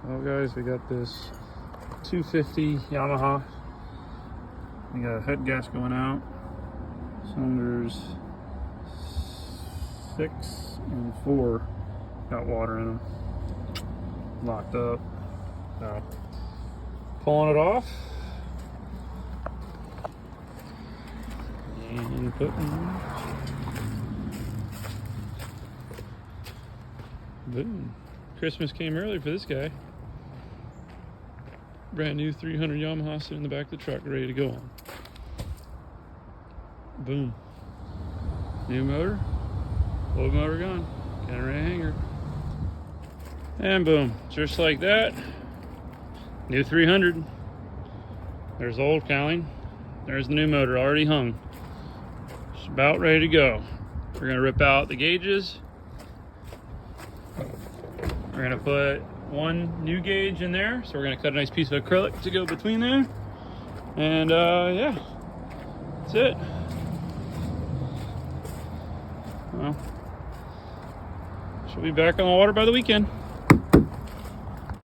Well guys, we got this 250 Yamaha. We got head gas going out. Cylinders 6 and 4 got water in them. Locked up. So, pulling it off. And putting. Boom. Christmas came early for this guy. Brand new 300 Yamaha sitting in the back of the truck, ready to go on. Boom. New motor, old motor gone. Got a right hanger. And boom, just like that. New 300. There's the old cowling. There's the new motor already hung. It's about ready to go. We're gonna rip out the gauges. We're gonna put one new gauge in there, so we're gonna cut a nice piece of acrylic to go between there, and yeah, that's it. Well, she'll be back on the water by the weekend.